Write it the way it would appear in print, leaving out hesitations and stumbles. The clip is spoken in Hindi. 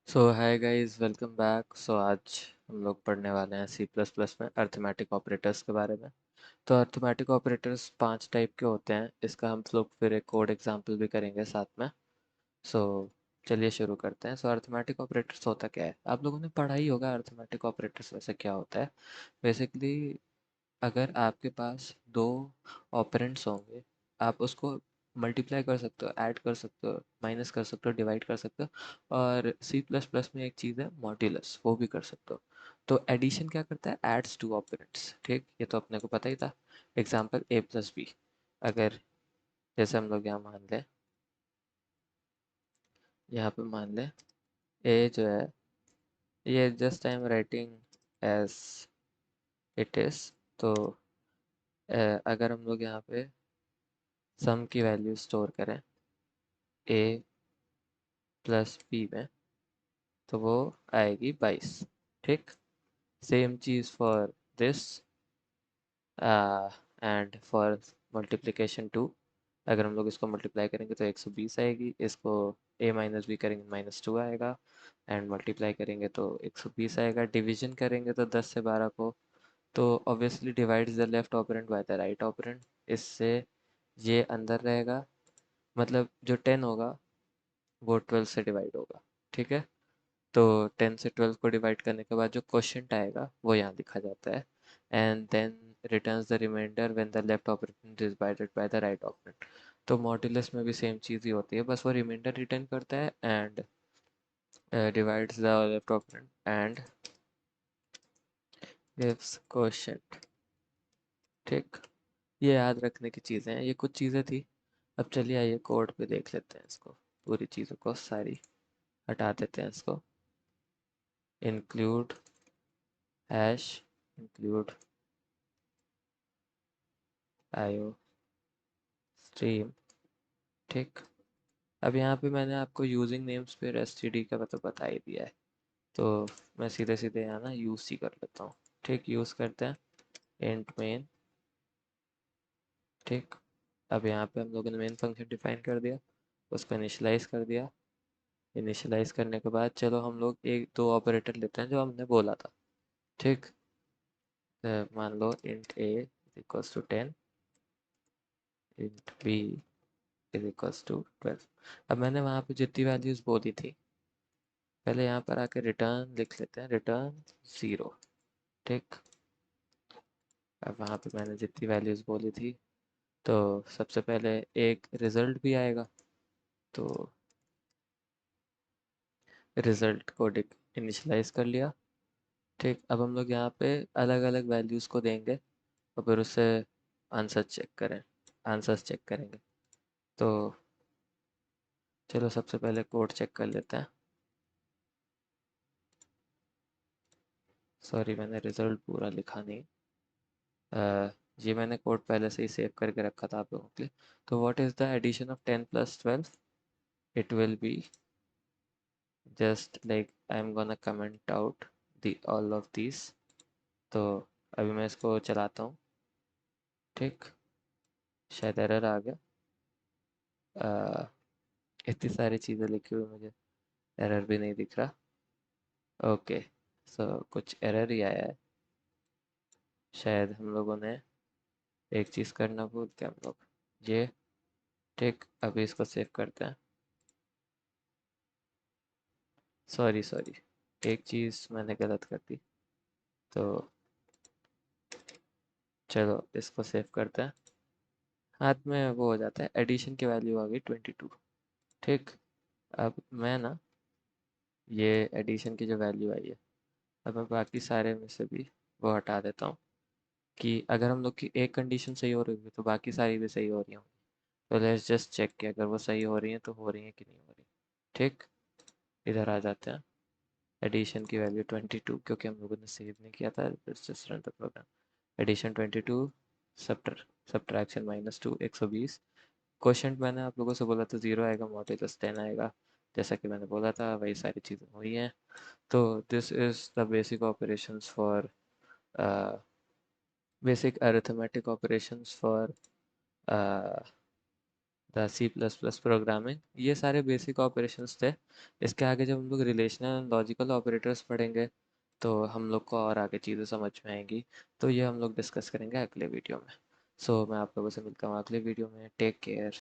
सो हाय गाइस, वेलकम बैक। आज हम लोग पढ़ने वाले हैं सी प्लस प्लस में अर्थमेटिक ऑपरेटर्स के बारे में। तो अर्थमेटिक ऑपरेटर्स 5 टाइप के होते हैं। इसका हम लोग फिर एक कोड एग्जांपल भी करेंगे साथ में। सो चलिए शुरू करते हैं। अर्थमेटिक ऑपरेटर्स होता क्या है, आप लोगों ने पढ़ा ही होगा। अर्थमेटिक ऑपरेटर्स वैसे क्या होता है बेसिकली, अगर आपके पास दो ऑपरेंड्स होंगे, आप उसको मल्टीप्लाई कर सकते हो, ऐड कर सकते हो, माइनस कर सकते हो, डिवाइड कर सकते हो। और सी प्लस प्लस में एक चीज़ है मॉड्यूलस, वो भी कर सकते हो। तो एडिशन क्या करता है, एड्स टू ऑपरेंड्स। ठीक, ये तो अपने को पता ही था। एग्जाम्पल ए प्लस बी। अगर जैसे हम लोग यहाँ मान लें, यहाँ पे मान लें ए जो है, ये just I am writing as it is. तो अगर हम लोग यहाँ पे सम की वैल्यू स्टोर करें ए प्लस बी में, तो वो आएगी 22। ठीक, सेम चीज़ for this and for multiplication too. अगर हम लोग इसको मल्टीप्लाई करेंगे तो 120 आएगी, इसको a माइनस बी करेंगे -2 आएगा, एंड मल्टीप्लाई करेंगे तो 120 आएगा। डिवीजन करेंगे तो 10 से 12 को, तो obviously divides the left operand bye the right operand. इससे ये अंदर रहेगा, मतलब जो 10 होगा वो 12 से डिवाइड होगा। ठीक है, तो 10 से 12 को डिवाइड करने के बाद जो क्वोशिएंट आएगा वो यहाँ लिखा जाता है, and then returns the remainder when the left operand is divided by the right operand. तो मॉड्यूलस में भी सेम चीज़ ही होती है, बस वो रिमाइंडर रिटर्न करता है and divides the left operand and gives quotient. ठीक, ये याद रखने की चीज़ें हैं, ये कुछ चीज़ें थी। अब चलिए आइए कोड पे देख लेते हैं इसको, पूरी चीज़ों को सारी हटा देते हैं इसको। इंक्लूड हैश, इंक्लूड आयो स्ट्रीम। ठीक, अब यहाँ पे मैंने आपको यूजिंग नेम्स पे एसटीडी का मतलब बता ही दिया है, तो मैं सीधे सीधे यहाँ ना यूज ही कर लेता हूँ। ठीक, यूज़ करते हैं इंट मेन। ठीक, अब यहाँ पे हम लोगों ने मेन फंक्शन डिफाइन कर दिया, उसको इनिशियलाइज कर दिया। इनिशियलाइज करने के बाद चलो हम लोग एक दो ऑपरेटर लेते हैं जो हमने बोला था। ठीक, मान लो int a equals to 10, int b is equals to 12। अब मैंने वहाँ पे जितनी वैल्यूज बोली थी, पहले यहाँ पर आके रिटर्न लिख लेते हैं, रिटर्न 0। ठीक, अब वहाँ पे मैंने जितनी वैल्यूज़ बोली थी, तो सबसे पहले एक रिज़ल्ट भी आएगा, तो रिज़ल्ट को इनिशलाइज कर लिया। ठीक, अब हम लोग यहाँ पे अलग अलग वैल्यूज़ को देंगे और फिर उससे आंसर्स चेक करेंगे। तो चलो सबसे पहले कोड चेक कर लेते हैं। सॉरी, मैंने रिज़ल्ट पूरा लिखा नहीं। ये मैंने कोड पहले से ही सेव करके रखा था आप लोगों के लिए। तो what is the addition of 10 + 12? It will be just like I'm gonna comment out the all of these। तो अभी मैं इसको चलाता हूँ। ठीक, शायद एरर आ गया। इतनी सारी चीज़ें लिखी हुई, मुझे एरर भी नहीं दिख रहा। ओके, सो कुछ एरर ही आया है, शायद हम लोगों ने एक चीज़ करना भूल के हम लोग ये। ठीक, अभी इसको सेव करते हैं। सॉरी सॉरी, एक चीज़ मैंने गलत कर दी, तो चलो इसको सेव करते हैं। हाथ में वो हो जाता है, एडिशन की वैल्यू आ गई 22। ठीक, अब मैं ना ये एडिशन की जो वैल्यू आई है, अब मैं बाकी सारे में से भी वो हटा देता हूँ, कि अगर हम लोग की एक कंडीशन सही हो रही होगी तो बाकी सारी भी सही हो रही होंगी। तो लेट्स जस्ट चेक कि अगर वो सही हो रही हैं तो हो रही हैं कि नहीं हो रही। ठीक, इधर आ जाते हैं। एडिशन की वैल्यू 22, क्योंकि हम लोगों ने सेव नहीं किया था। Let's just run the program. Addition 22, subtraction -2, 120। Question मैंने आप लोगों से बोला था 0 आएगा, मॉड्यूलस 10 आएगा। जैसा कि मैंने बोला था वही सारी चीज़ें हुई हैं। तो this is the basic operations for basic arithmetic operations for uh, था सी प्लस प्लस प्रोग्रामिंग, ये सारे बेसिक ऑपरेशंस थे। इसके आगे जब हम लोग रिलेशनल लॉजिकल ऑपरेटर्स पढ़ेंगे तो हम लोग को और आगे चीज़ें समझ में आएंगी। तो ये हम लोग डिस्कस करेंगे अगले वीडियो में। सो मैं आप लोगों से मिलता हूँ अगले वीडियो में। Take care.